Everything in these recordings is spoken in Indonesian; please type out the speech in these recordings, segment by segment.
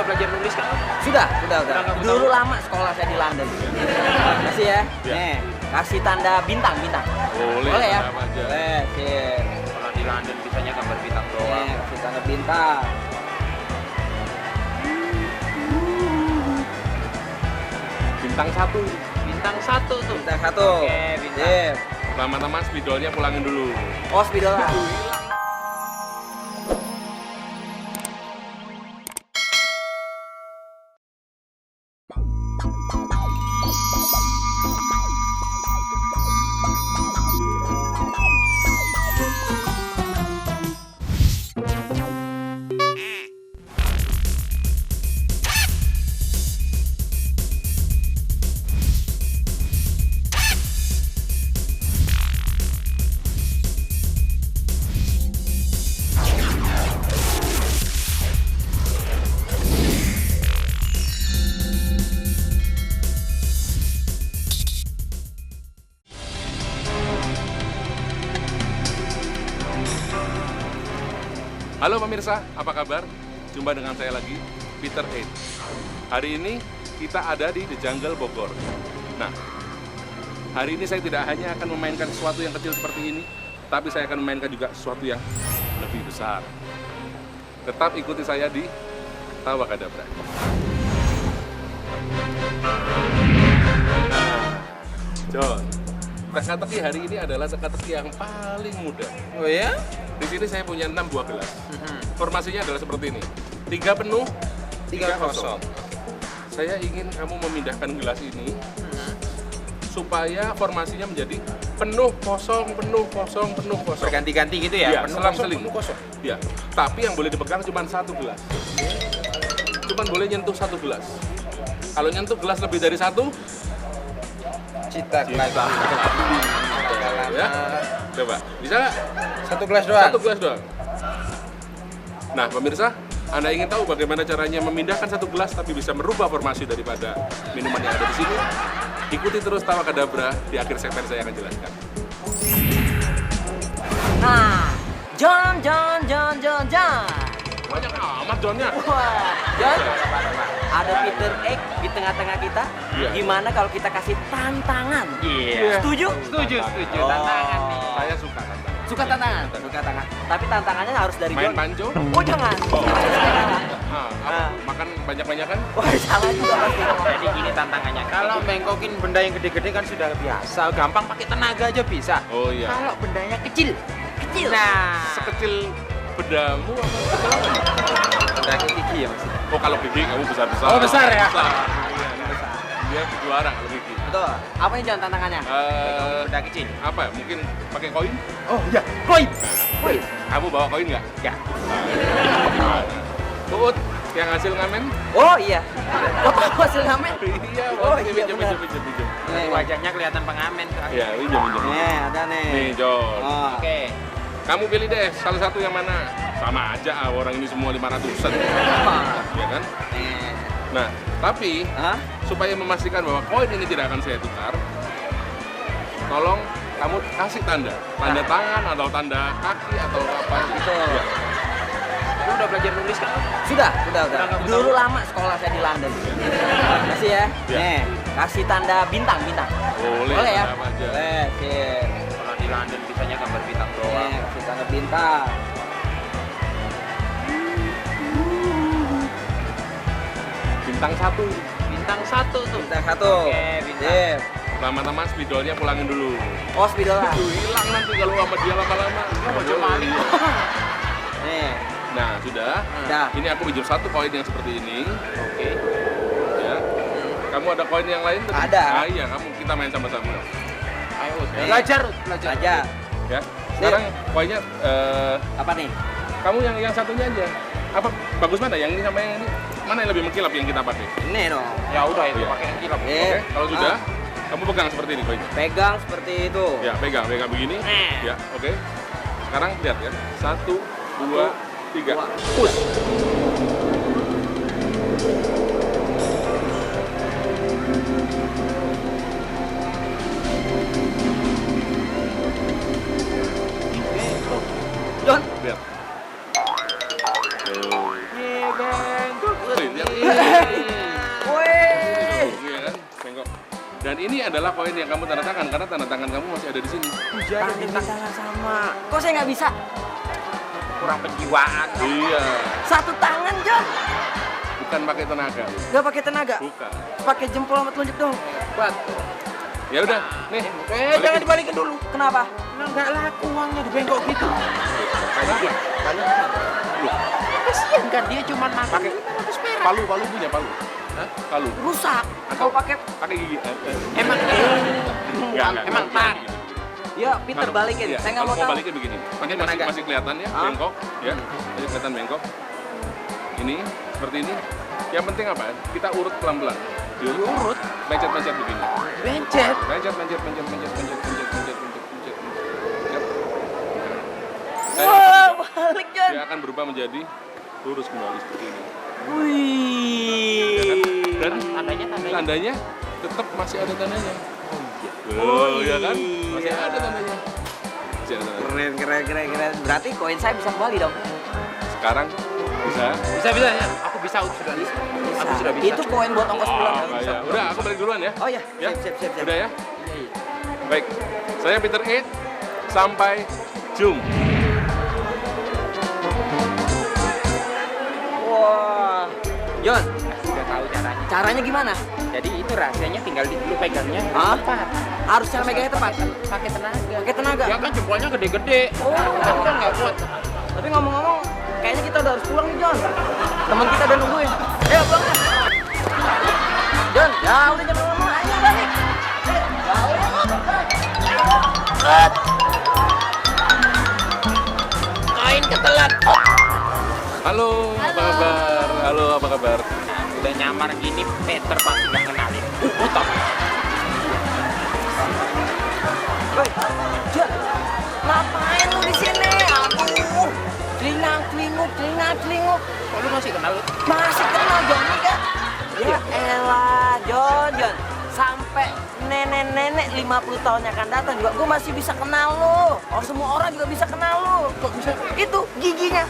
belajar nulis kan? Sudah. Nggak Dulu tahu. lama sekolah saya di London. Kasih ya. Ya. Nih, kasih tanda bintang. Boleh ya? apa aja. Boleh, sip. Kalau di London bisanya gambar bintang doang. Nih, kasih tanda bintang. Bintang 1. Bintang 1 tuh. Bintang 1. Oke, bintang. Sip. Teman-teman spidolnya pulangin dulu. Oh, spidol lah. Halo pemirsa, apa kabar? Jumpa dengan saya lagi, Peter H. Hari ini kita ada di The Jungle Bogor. Nah, hari ini saya tidak hanya akan memainkan sesuatu yang kecil seperti ini, tapi saya akan memainkan juga sesuatu yang lebih besar. Tetap ikuti saya di Tawakadabra. John, teka-teki hari ini adalah teka-teki yang paling mudah. Oh ya? Di sini saya punya 6 buah gelas. Formasinya adalah seperti ini. 3 penuh, 3 kosong. Saya ingin kamu memindahkan gelas ini supaya formasinya menjadi penuh kosong. Berganti-ganti gitu ya? Iya, Penuh selang-seling. kosong, penuh kosong. Ya, tapi yang boleh dipegang cuma 1 gelas. Cuma boleh nyentuh 1 gelas. Kalau nyentuh gelas lebih dari 1, Cita Cita. Ya, coba. Bisa nggak? Satu gelas doang? 1 gelas doang. Nah, pemirsa, Anda ingin tahu bagaimana caranya memindahkan 1 gelas tapi bisa merubah formasi daripada minuman yang ada di sini? Ikuti terus Tawakadabra, di akhir segmen saya akan jelaskan. Nah, John. Banyak amat Johnnya. Wah, John, ada Peter X di tengah-tengah kita. Iya. Gimana kalau kita kasih tantangan? Iya. Setuju? Setuju. Oh. Tantangan nih. Saya suka tantangan. Suka tantangan? Suka tantangan. Tapi tantangannya harus dari Main John. banjo? Oh, jangan. Oh. Saya kalah. Apa? Makan banyak-banyakan? Wah, salah juga pasti. Jadi gini tantangannya, kalau mengkokin benda yang gede-gede kan sudah biasa, gampang pakai tenaga aja bisa. Oh iya. Kalau bendanya kecil, Nah, Sekecil bedamu apa sekecil apa? benda gigi ya maksudnya. Oh, kalau gigi kamu besar-besar. Oh, besar ya? Besar. Dia juara kalau gigi. betul. Apa nih John tantangannya? Benda kecil. Apa ya? Mungkin pakai koin? Oh iya, koin. Wih, Kamu bawa koin nggak? Ya. Gimana? Uut, yang hasil ngamen? oh iya. Kok tahu hasil ngamen? Iya, Oh, pinjam, iya, pinjam, benar. pinjam. Dari wajahnya kelihatan pengamen. Iya, pinjam. Nih, ada nih. Nih, John. Oh. Oke. Kamu pilih deh, salah satu yang mana? Sama aja, orang ini semua 500-an. Ya kan? Nih. Nah, tapi Hah? supaya memastikan bahwa koin ini tidak akan saya tukar, tolong kamu kasih tanda tangan atau tanda kaki atau apa gitu. Betul. Ya. Lu udah belajar nulis kan? Sudah. Nggak Dulu tahu. lama sekolah saya di London. Kasih ya. Ya. Nih, kasih tanda bintang. Boleh ya? apa aja. Boleh, sip. Kalau di London bisanya gambar bintang doang. Nih, kasih tanda bintang. Bintang 1. Bintang 1 tuh. Bintang 1. Oke, bintang. Sip. Teman-teman spidolnya pulangin dulu. Oh, spidol lah. Aduh, hilang nanti kalau sama dia lama-lama. bocor maling. Nih, Nah, sudah. udah. Ini aku pinjam 1 koin yang seperti ini. Oke. Ya. Kamu ada koin yang lain? tadi? Ada. Ah, iya, kita main sama-sama. Ayo, Nih. belajar. Aja. Ya. Sekarang koinnya Apa nih? kamu yang satunya aja. Apa bagus mana? Yang ini sama yang ini? Mana yang lebih mengkilap yang kita pakai? Ini dong. Ya udah itu Iya. pakai yang kilap. Oke. Oke, kalau sudah, kamu pegang seperti ini koinnya. Pegang seperti itu. Ya, pegang begini. Ya, oke. Sekarang lihat ya. 1, 2, 3. Dua. Push. John. Lihat. Tuh. Nih, bang. Lihat. Dan ini adalah koin yang kamu tanda tangan karena tanda tangan kamu masih ada di sini. Tangan tangan sama. Kok saya nggak bisa? Kurang penjiwaan. Iya. Satu tangan, Jon. Bukan pakai tenaga. Nggak pakai tenaga. Bukan. Pakai jempol sama telunjuk dong. Buat. Ya udah, nih. Jangan dibalikin dulu. Kenapa? Nah, nggak laku uangnya dibengkok gitu. Balikin. Loh, Kasian kan dia cuma makan pakai 500 perak. palu punya palu. Hah? Palu. Rusak. Atau Kalau pakai pakai gigi. Emang emang tak. ya Peter balikin. Iya, Saya nggak kalau mau tahu. balikin begini. Ini masih kelihatan ya, Hah? bengkok, ya. Masih kelihatan bengkok. Ini seperti ini. Yang penting apa? Kita urut pelan-pelan. Diurut, Mencet-mencet begini. bencet. Mencet. Wah, balik, Jon. Dia akan berubah menjadi lurus kembali seperti ini. Wih. Ya kan? Dan Tandanya. tandanya tetap masih ada tandanya. Oh, ya kan? iya. Masih ada tandanya. Masih ada tandanya. Keren. Berarti koin saya bisa kembali dong. Sekarang bisa. Bisa ya. Aku bisa sudah. Aku sudah bisa. Itu koin buat ongkos pulang. Ya. Udah, aku balik duluan ya. Oh ya, Ya? siap. Udah ya? Baik. Saya Peter 8. Sampai jumpa. Wah, Jon, Sudah tahu caranya. caranya gimana? Jadi itu rahasianya tinggal dulu pegangnya Hah? tepat. Harus cara megangnya tepat. Pakai tenaga. Pakai tenaga. Ya kan jempolnya gede-gede. Oh. Aku kan nggak kuat. Tapi ngomong-ngomong, kayaknya kita udah harus pulang nih, Jon. Teman kita udah nungguin. Ayo pulang ya. Jon, ya udah jangan lama. Ayo balik. Koin ketelat. Halo, apa kabar? Halo, apa kabar? Nah, udah nyamar gini, Peter pasti nggak kenalin. Utap. Woi, Jon, ngapain lu di sini? Aduh, celingak. Kok lu masih kenal? Masih kenal Joni kan? Ya elah, Jon. Sampai nenek-nenek 50 tahun yang akan datang juga gue masih bisa kenal lo. Oh, semua orang juga bisa kenal lo. Kok bisa? Itu giginya.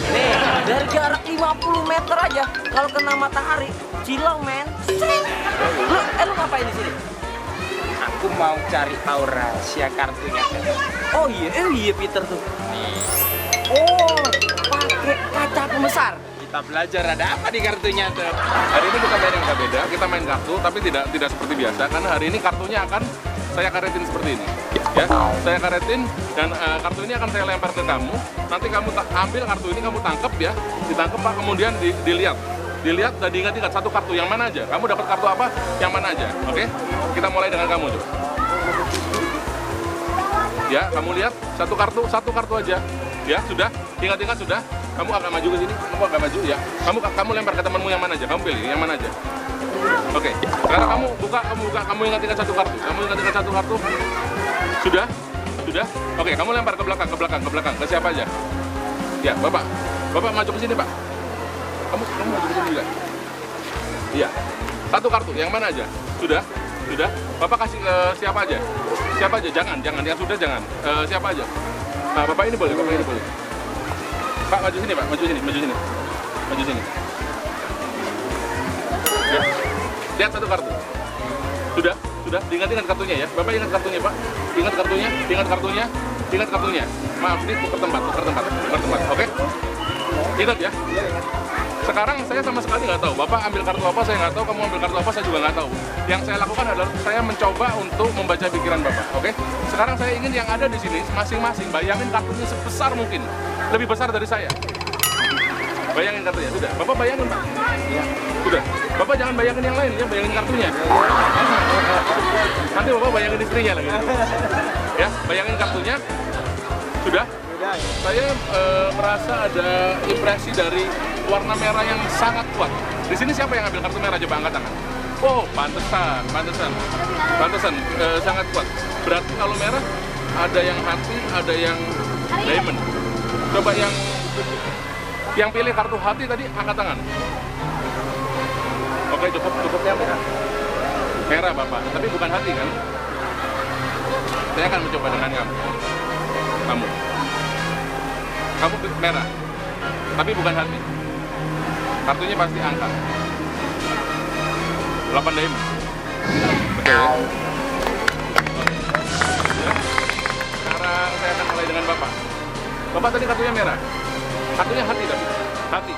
Nih, dari jarak 50 meter aja kalau kena matahari, cilau men. Lu ngapain di sini? Aku mau cari tahu rahasia kartunya. Oh iya Peter tuh. Nih, Oh, pakai kaca pembesar. kita belajar ada apa di kartunya tuh. Hari ini kita main yang agak beda. Kita main kartu, tapi tidak seperti biasa. Karena hari ini kartunya akan saya karetin seperti ini. Ya, saya karetin dan kartu ini akan saya lempar ke kamu. Nanti kamu ambil kartu ini, kamu tangkap ya. Ditangkap Pak, kemudian dilihat dan diingat-ingat satu kartu yang mana aja. Kamu dapat kartu apa, yang mana aja. Oke? Kita mulai dengan kamu coba. Ya, kamu lihat satu kartu aja. Ya, sudah. Ingat-ingat sudah. Kamu agak maju ke sini. Kamu agak maju ya. Kamu lempar ke temanmu yang mana aja. Kamu pilih yang mana aja. Oke. Sekarang kamu buka. Kamu ingat-ingat satu kartu. Sudah? Oke, kamu lempar ke belakang. Ke siapa aja? Ya, Bapak. Bapak maju ke sini, Pak. Kamu maju ke sini juga. Iya. Satu kartu, yang mana aja? Sudah? Bapak kasih ke siapa aja? Jangan. Yang sudah jangan. Siapa aja? Nah, Bapak ini boleh. Pak, maju sini, Pak. Maju sini. Ya. Lihat satu kartu. Sudah. Diingat kartunya ya. Bapak ingat kartunya, Pak. Ingat kartunya. Maaf, ini tukar tempat. Oke? Ingat ya. Sekarang saya sama sekali nggak tahu. Bapak ambil kartu apa, saya nggak tahu. Kamu ambil kartu apa, saya juga nggak tahu. Yang saya lakukan adalah saya mencoba untuk membaca pikiran Bapak. Oke? Sekarang saya ingin yang ada di sini masing-masing bayangin kartunya sebesar mungkin. Lebih besar dari saya. Bayangin kartunya, sudah. Bapak bayangin, Pak. Ya. Sudah. Bapak jangan bayangin yang lain ya, bayangin kartunya. Nanti Bapak bayangin istrinya lagi. Ya, bayangin kartunya. Sudah. Saya merasa ada impresi dari warna merah yang sangat kuat. Di sini siapa yang ambil kartu merah? Coba angkat tangan. Oh, pantesan. Sangat kuat. Berarti kalau merah ada yang hati, ada yang diamond. Coba yang pilih kartu hati tadi angkat tangan. Oke, cukup yang merah. Merah Bapak, tapi bukan hati kan? Saya akan mencoba dengan kamu merah, tapi bukan hati. Kartunya pasti angka 8 diamond. Oke. Ya. Sekarang saya akan mulai dengan Bapak. Bapak tadi kartunya merah. Kartunya hati tapi. Hati.